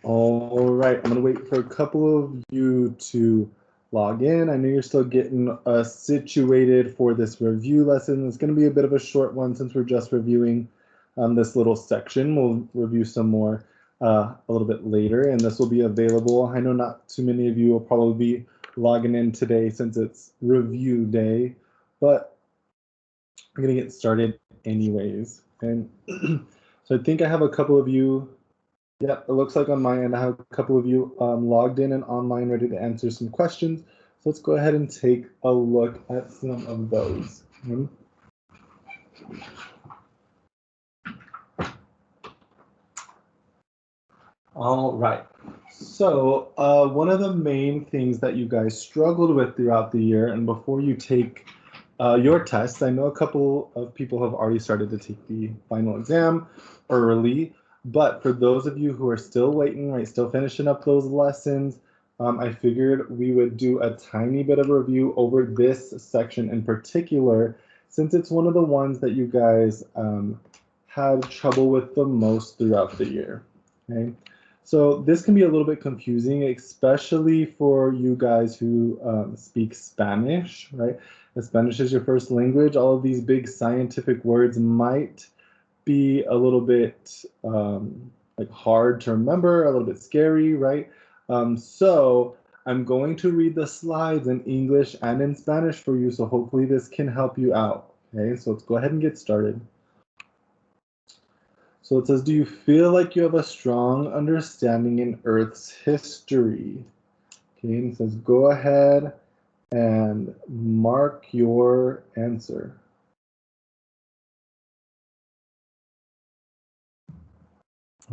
All right, I'm gonna wait for a couple of you to log in. I know you're still getting situated for this review lesson. It's gonna be a bit of a short one since we're just reviewing this little section. We'll review some more a little bit later, and this will be available. I know not too many of you will probably be logging in today since it's review day, but I'm gonna get started anyways. And so I think I have a couple of you. Yep, it looks like on my end I have a couple of you logged in and online ready to answer some questions. So let's go ahead and take a look at some of those. All right. So one of the main things that you guys struggled with throughout the year, and before you take your test, I know a couple of people have already started to take the final exam early, but for those of you who are still waiting, right, still finishing up those lessons, I figured we would do a tiny bit of a review over this section in particular, since it's one of the ones that you guys had trouble with the most throughout the year. Okay. So this can be a little bit confusing, especially for you guys who speak Spanish, right? If Spanish is your first language, all of these big scientific words might be a little bit like hard to remember, a little bit scary, right? So I'm going to read the slides in English and in Spanish for you, so hopefully this can help you out. Okay, so let's go ahead and get started. So it says, do you feel like you have a strong understanding in Earth's history? Okay, and it says, go ahead and mark your answer.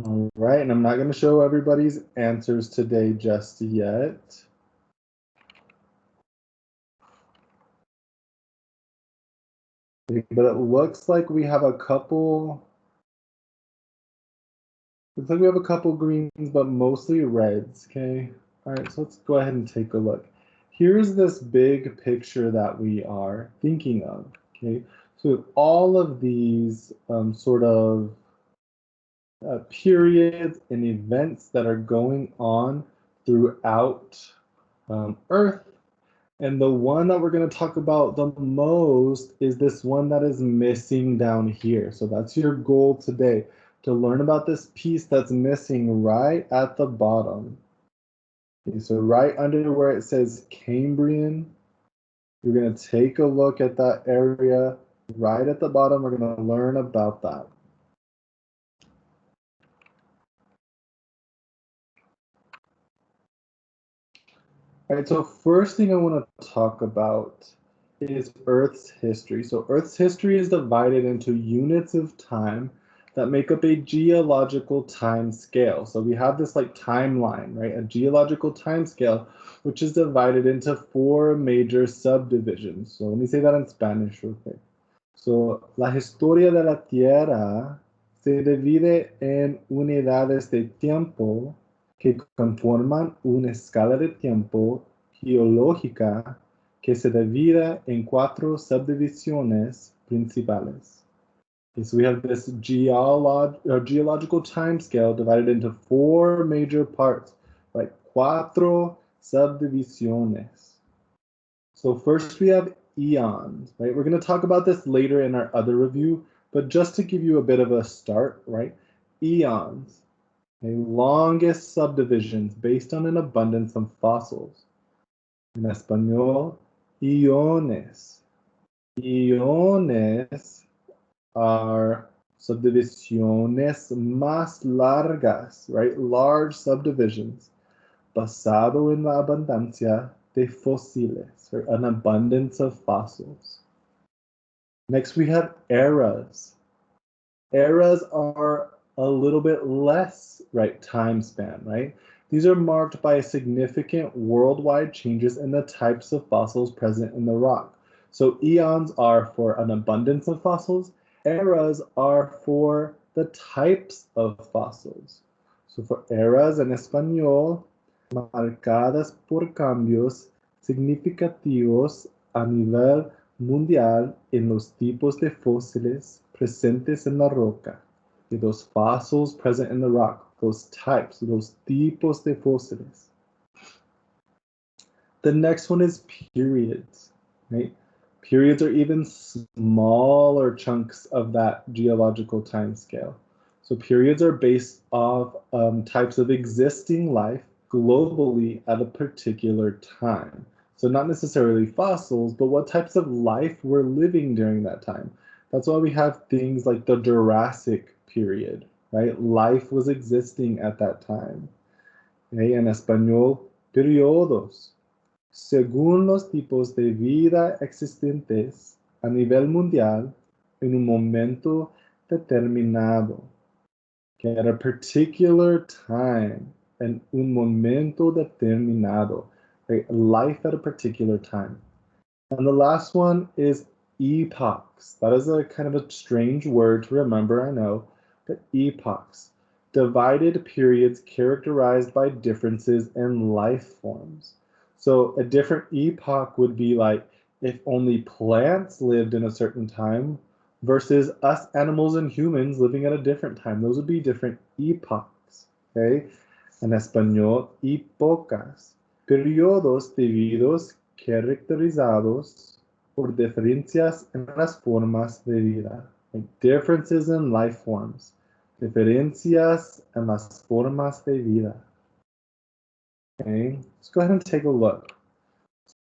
All right, and I'm not going to show everybody's answers today just yet. Okay, but it looks like we have a couple. Looks like we have a couple greens, but mostly reds. Okay. All right, so let's go ahead and take a look. Here's this big picture that we are thinking of. Okay, so all of these sort of periods and events that are going on throughout Earth. And the one that we're going to talk about the most is this one that is missing down here. So that's your goal today, to learn about this piece that's missing right at the bottom. Okay, so right under where it says Cambrian, you're going to take a look at that area right at the bottom. We're going to learn about that. All right, so first thing I want to talk about is Earth's history. So Earth's history is divided into units of time that make up a geological time scale. So we have this like timeline, right? A geological time scale, which is divided into 4 major subdivisions. So let me say that in Spanish real quick. So la historia de la Tierra se divide en unidades de tiempo que conforman una escala de tiempo geológica que se divide en 4 subdivisiones principales. Okay, so we have this geological time scale divided into 4 major parts, like 4 subdivisiones. So first we have eons, right? We're going to talk about this later in our other review, but just to give you a bit of a start, right? Eons, the longest subdivisions based on an abundance of fossils. In Espanol, iones. Iones are subdivisiones más largas, right? Large subdivisions, basado en la abundancia de fósiles, or an abundance of fossils. Next, we have eras. Eras are a little bit less, right, time span, right? These are marked by significant worldwide changes in the types of fossils present in the rock. So eons are for an abundance of fossils. Eras are for the types of fossils. So for eras en español, marcadas por cambios significativos a nivel mundial en los tipos de fósiles presentes en la roca. Those fossils present in the rock. those types, those tipos de fósiles. The next one is periods, right? Periods are even smaller chunks of that geological time scale. So periods are based off types of existing life globally at a particular time. So not necessarily fossils, but what types of life were living during that time. That's why we have things like the Jurassic period, right? Life was existing at that time. Okay? En español, periodos. Según los tipos de vida existentes a nivel mundial en un momento determinado, que at a particular time, en un momento determinado, right? Life at a particular time. And the last one is epochs. That is a kind of a strange word to remember, I know, but epochs. Divided periods characterized by differences in life forms. So a different epoch would be like if only plants lived in a certain time versus us animals and humans living at a different time. Those would be different epochs, okay? En español, épocas. Periodos divididos caracterizados por diferencias en las formas de vida. Like differences in life forms. Diferencias en las formas de vida. Okay, let's go ahead and take a look.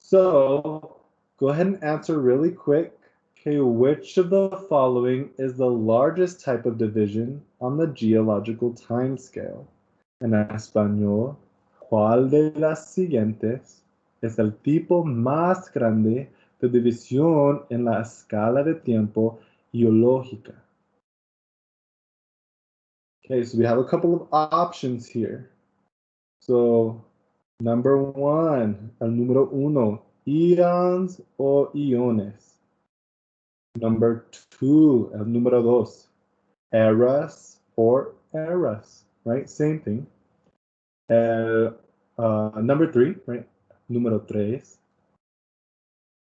So, go ahead and answer really quick. Okay, which of the following is the largest type of division on the geological time scale? En español, ¿cuál de las siguientes es el tipo más grande de división en la escala de tiempo geológica? Okay, so we have a couple of options here. So, number one, el número uno, eons o iones. Number two, el número dos, eras or eras, right? Same thing. Number three, right? Número tres,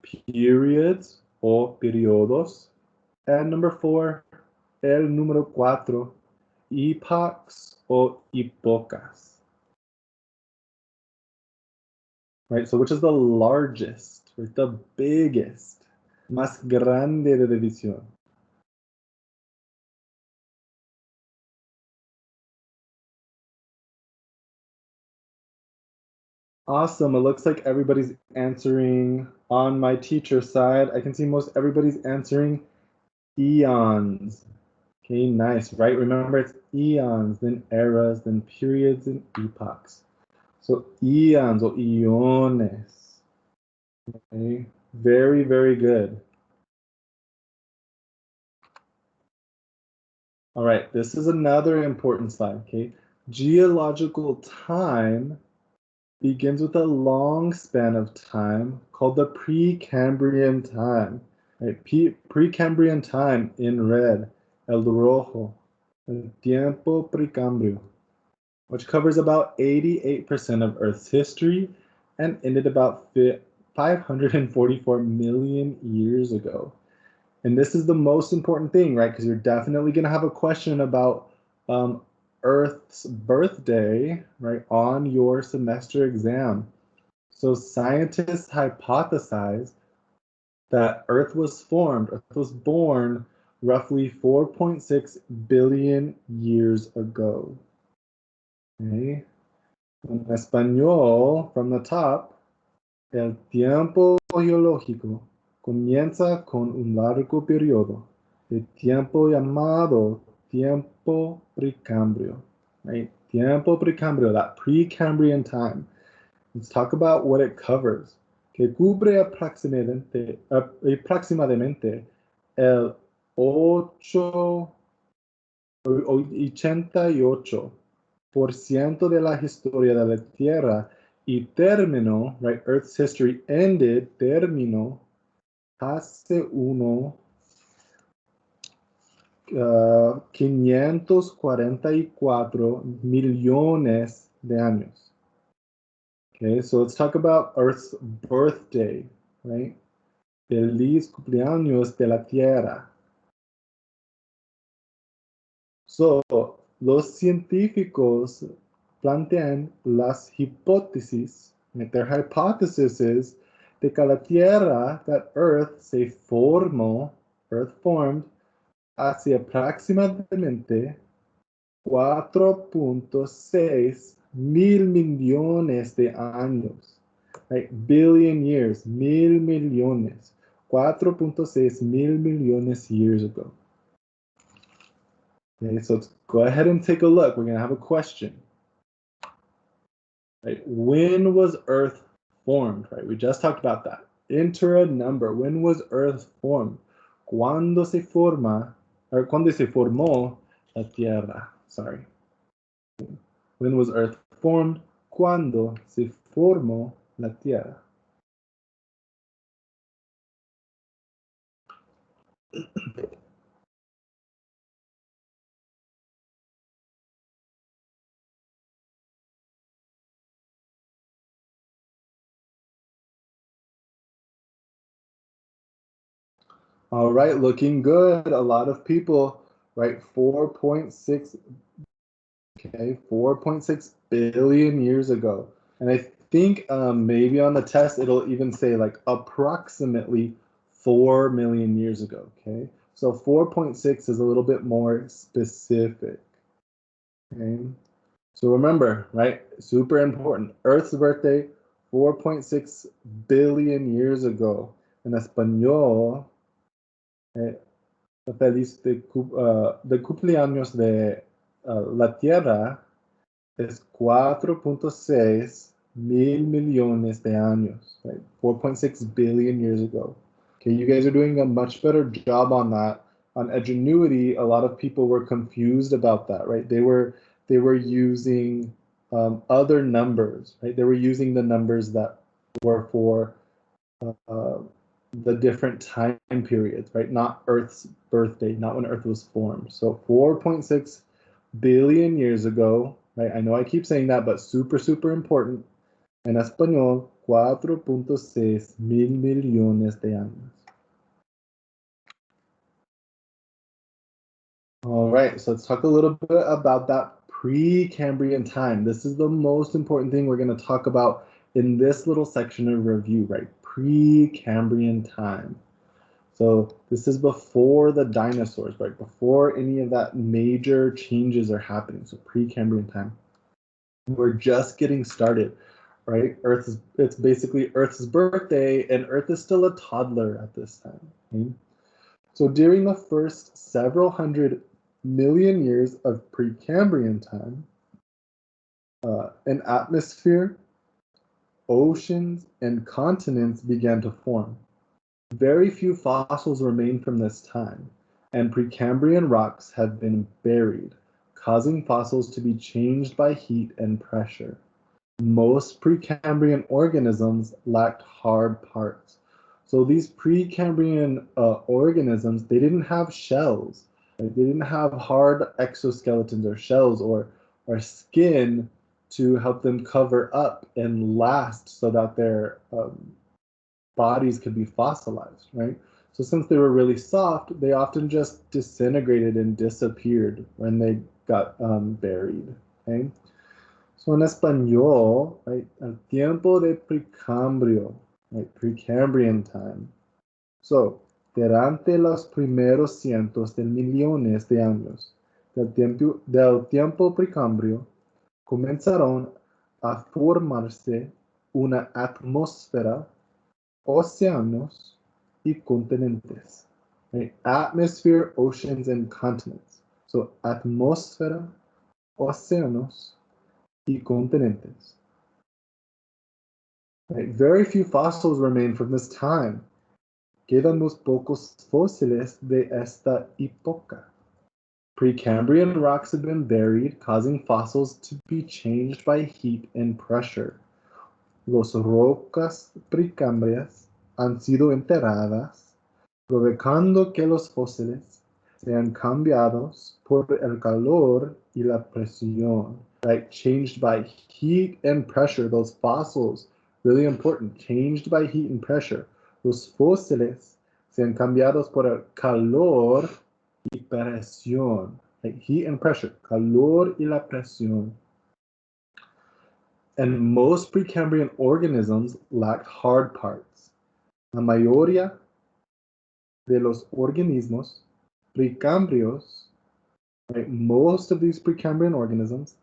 periods o periodos. And number four, el número cuatro, epochs o épocas. Right, so which is the largest, right? The biggest, más grande de división. Awesome, it looks like everybody's answering on my teacher side. I can see most everybody's answering eons. Okay, nice, right? Remember it's eons, then eras, then periods, and epochs. So eons or iones. Okay, very, very good. All right, this is another important slide, okay? Geological time begins with a long span of time called the Precambrian time. Right? Precambrian time in red, el rojo, el tiempo precambrio, which covers about 88% of Earth's history and ended about 544 million years ago. And this is the most important thing, right? Because you're definitely going to have a question about Earth's birthday, right, on your semester exam. So scientists hypothesize that Earth was born roughly 4.6 billion years ago. Okay? En español, from the top, el tiempo geológico comienza con un largo periodo de tiempo llamado tiempo precambrio. Right? Tiempo precambrio, that Precambrian time. Let's talk about what it covers. Que cubre aproximadamente el 88% de la historia de la Tierra y terminó, right? Earth's history ended, terminó hace 544 millones de años. Okay, so let's talk about Earth's birthday, right? Feliz cumpleaños de la Tierra. So los científicos plantean las hipótesis, their hypothesis is de que la Tierra, that Earth, se formó, Earth formed, hace aproximadamente 4.6 mil millones de años. Right? Billion years, mil millones. 4.6 mil millones years ago. Okay, so let's go ahead and take a look. We're going to have a question. Right? When was Earth formed? Right? We just talked about that. Enter a number. When was Earth formed? ¿Cuándo se forma, or cuándo se formó la Tierra? Sorry. When was Earth formed? ¿Cuándo se formó la Tierra? All right, looking good. A lot of people, right? 4.6, okay, 4.6 billion years ago. And I think maybe on the test, it'll even say like approximately 4 million years ago, okay? So 4.6 is a little bit more specific, okay? So remember, right? Super important. Earth's birthday, 4.6 billion years ago. En español, feliz de cumpleaños de la Tierra es 4.6 mil millones de años, right? 4.6 billion years ago. Okay, you guys are doing a much better job on that. On Edgenuity, a lot of people were confused about that, right? They were using other numbers, right? They were using the numbers that were for the different time periods, right? Not Earth's birthday, not when Earth was formed. So 4.6 billion years ago, right? I know I keep saying that, but super, super important. En español, 4.6 mil millones de años. All right, so let's talk a little bit about that Precambrian time. This is the most important thing we're going to talk about in this little section of review, right? Precambrian time. So this is before the dinosaurs, right? Before any of that major changes are happening. So Precambrian time. We're just getting started, right? It's basically Earth's birthday, and Earth is still a toddler at this time. Okay? So during the first several hundred million years of Precambrian time, an atmosphere, oceans, and continents began to form. Very few fossils remain from this time, and Precambrian rocks have been buried, causing fossils to be changed by heat and pressure. Most Precambrian organisms lacked hard parts. So these Precambrian organisms, they didn't have shells. Right? They didn't have hard exoskeletons or shells or skin to help them cover up and last so that their bodies could be fossilized, right? So since they were really soft, they often just disintegrated and disappeared when they got buried, okay? So en español, right, el tiempo de Precambrio, right, Precambrian time. So, durante los primeros cientos de millones de años del tiempo Precambrio, comenzaron a formarse una atmósfera, océanos y continentes. Right? Atmosphere, oceans, and continents. So, atmósfera, océanos, y continentes. Right? Very few fossils remain from this time. Quedan muy pocos fósiles de esta época. Precambrian rocks have been buried, causing fossils to be changed by heat and pressure. Las rocas precambrias han sido enterradas, provocando que los fósiles sean cambiados por el calor y la presión. Right? Changed by heat and pressure. Those fossils, really important, changed by heat and pressure. Los fósiles sean cambiados por el calor y presión. like heat and pressure, calor y la presión. And most Precambrian organisms lacked hard parts. La mayoría de los organismos precambrios, right, most of these Precambrian organisms,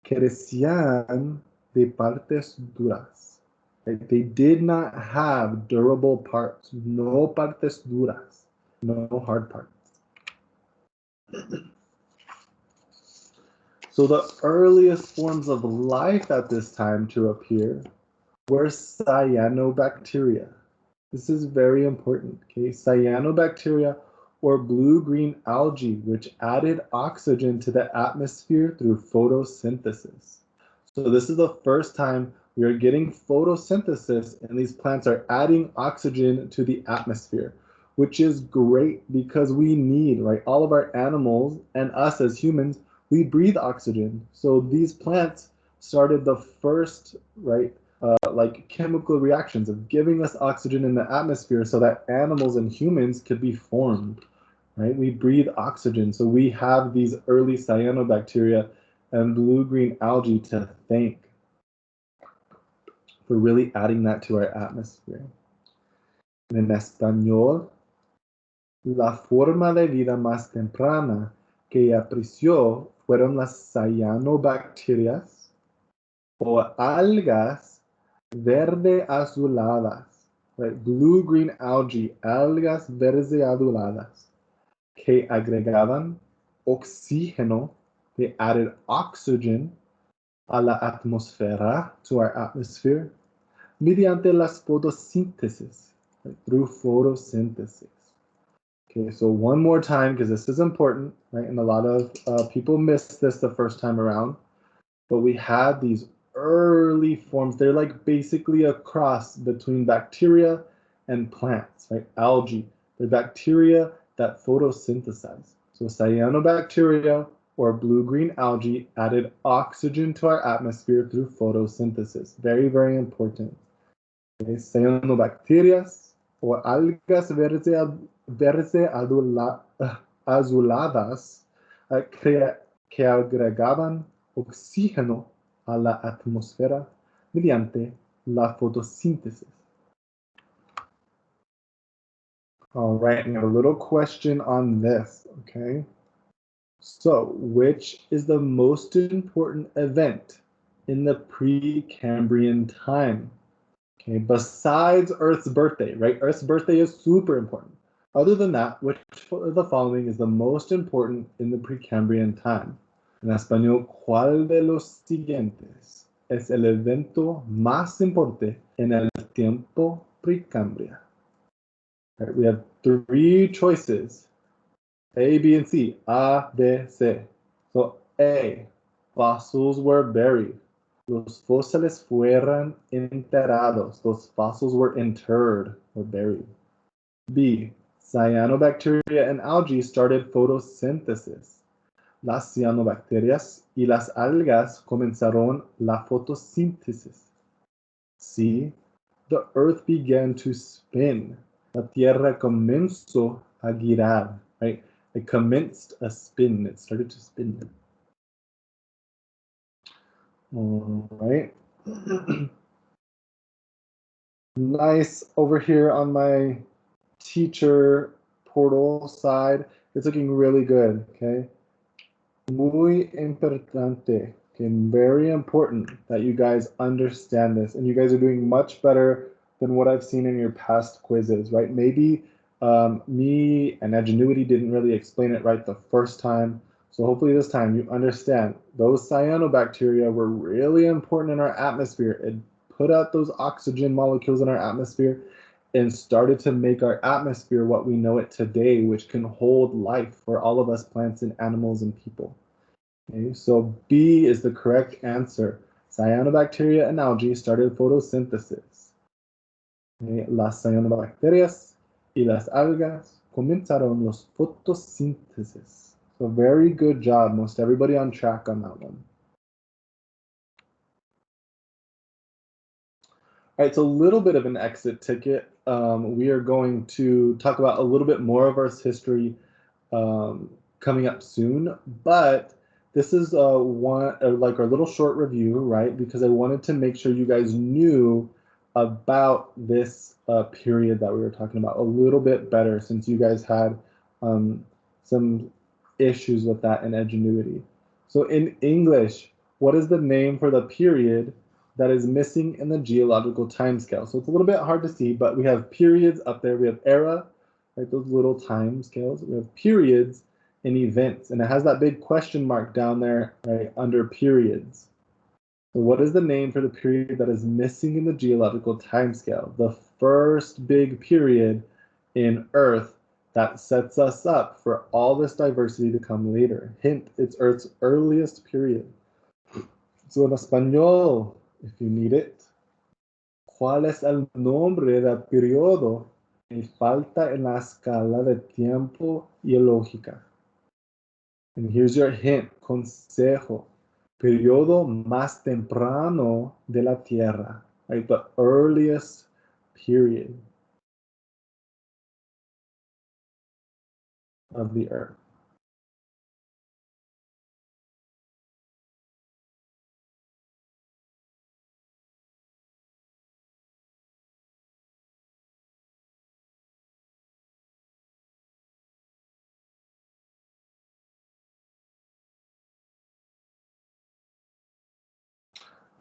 carecían de partes duras. Right? They did not have durable parts, no partes duras, no hard parts. So the earliest forms of life at this time to appear were cyanobacteria. This is very important, okay? Cyanobacteria or blue-green algae, which added oxygen to the atmosphere through photosynthesis. So this is the first time we are getting photosynthesis, and these plants are adding oxygen to the atmosphere, which is great because we need, right? All of our animals and us as humans, we breathe oxygen. So these plants started the first, right, like chemical reactions of giving us oxygen in the atmosphere so that animals and humans could be formed, right? We breathe oxygen. So we have these early cyanobacteria and blue-green algae to thank for really adding that to our atmosphere. En español, la forma de vida más temprana que apreció fueron las cianobacterias o algas verde azuladas, right? Blue-green algae, algas verde azuladas, que agregaban oxígeno, they added oxygen a la atmósfera, to our atmosphere, mediante las photosynthesis, right? Through photosynthesis. Okay, so one more time, because this is important, right? And a lot of people missed this the first time around, but we had these early forms. They're like basically a cross between bacteria and plants, right? Algae. They're bacteria that photosynthesize. So cyanobacteria or blue-green algae added oxygen to our atmosphere through photosynthesis. Very, very important. Okay, cyanobacterias or algas verde azuladas que agregaban oxígeno a la atmósfera mediante la photosynthesis. All right, now a little question on this, okay? So, which is the most important event in the Precambrian time? Okay, besides Earth's birthday, right? Earth's birthday is super important. Other than that, which of the following is the most important in the Precambrian time? En español, ¿cuál de los siguientes es el evento más importante en el tiempo Precambria? Right, we have three choices, A, B, and C. A, B, C. So A, fossils were buried. Los fósiles fueron enterrados. Those fossils were interred or buried. B, cyanobacteria and algae started photosynthesis. Las cianobacterias y las algas comenzaron la photosíntesis. C, the earth began to spin. La tierra comenzó a girar, right? It commenced a spin. It started to spin. All right. Nice. Over here on my teacher portal side, it's looking really good, okay? Muy importante. Okay, very important that you guys understand this, and you guys are doing much better than what I've seen in your past quizzes, right? Maybe me and Ingenuity didn't really explain it right the first time, so hopefully this time you understand. Those cyanobacteria were really important in our atmosphere. It put out those oxygen molecules in our atmosphere and started to make our atmosphere what we know it today, which can hold life for all of us plants and animals and people. Okay, so B is the correct answer. Cyanobacteria and algae started photosynthesis. Okay, las cyanobacterias y las algas comenzaron los photosynthesis. So very good job. Most everybody on track on that one. All right, so a little bit of an exit ticket. We are going to talk about a little bit more of Earth's history coming up soon, but this is like our little short review, right? Because I wanted to make sure you guys knew about this period that we were talking about a little bit better, since you guys had some issues with that in Edgenuity. So in English, what is the name for the period that is missing in the geological timescale? So it's a little bit hard to see, but we have periods up there. We have era, right? Those little time scales. We have periods and events, and it has that big question mark down there, right, under periods. So what is the name for the period that is missing in the geological timescale? The first big period in Earth that sets us up for all this diversity to come later. Hint, it's Earth's earliest period. So in español, if you need it, ¿cuál es el nombre del periodo que falta en la escala de tiempo geológica? And here's your hint, consejo. Periodo más temprano de la Tierra, right? The earliest period of the Earth.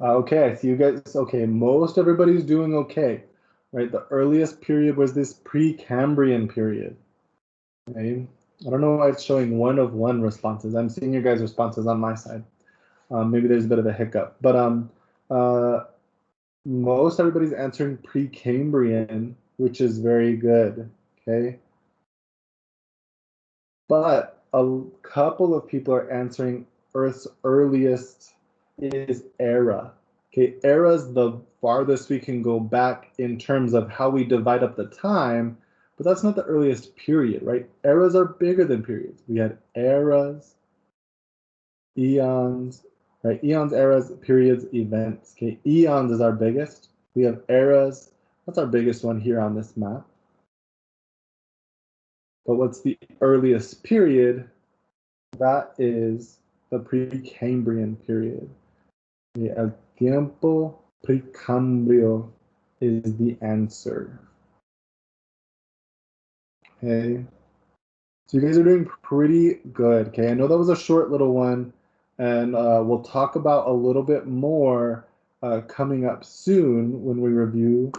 Okay, I see you guys. Okay, most everybody's doing okay, right? The earliest period was this Precambrian period. Okay, I don't know why it's showing 1 of 1 responses. I'm seeing your guys' responses on my side. Maybe there's a bit of a hiccup, but most everybody's answering Precambrian, which is very good. Okay, but a couple of people are answering Earth's earliest is era. Okay, era is the farthest we can go back in terms of how we divide up the time, but that's not the earliest period, right? Eras are bigger than periods. We had eras, eons, right? Eons, eras, periods, events. Okay, eons is our biggest. We have eras. That's our biggest one here on this map. But what's the earliest period? That is the Precambrian period. El tiempo precambrio is the answer. Okay. So you guys are doing pretty good. Okay. I know that was a short little one, and we'll talk about a little bit more coming up soon when we review.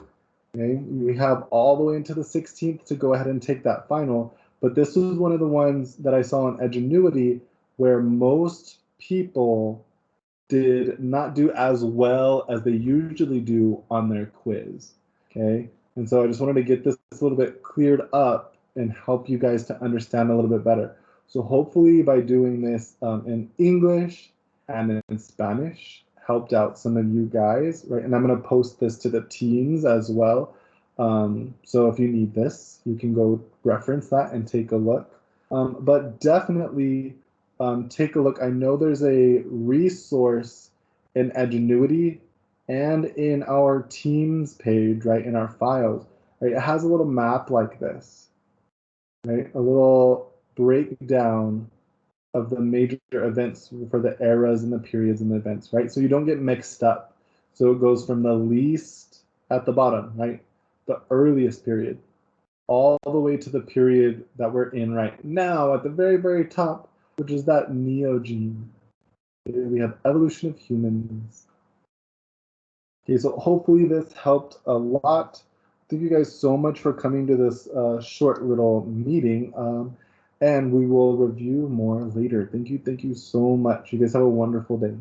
Okay. We have all the way into the 16th to go ahead and take that final. But this was one of the ones that I saw in Edgenuity where most people did not do as well as they usually do on their quiz. Okay. And so I just wanted to get this a little bit cleared up and help you guys to understand a little bit better. So hopefully by doing this in English and in Spanish, helped out some of you guys, right? And I'm going to post this to the teams as well. So if you need this, you can go reference that and take a look. But definitely take a look. I know there's a resource in Edgenuity and in our teams page, right, in our files, right? It has a little map like this, right? A little breakdown of the major events for the eras and the periods and the events, right? So you don't get mixed up. So it goes from the least at the bottom, right? The earliest period, all the way to the period that we're in right now at the very, very top, which is that Neogene. We have evolution of humans. Okay, so hopefully this helped a lot. Thank you guys so much for coming to this short little meeting. And we will review more later. Thank you so much. You guys have a wonderful day.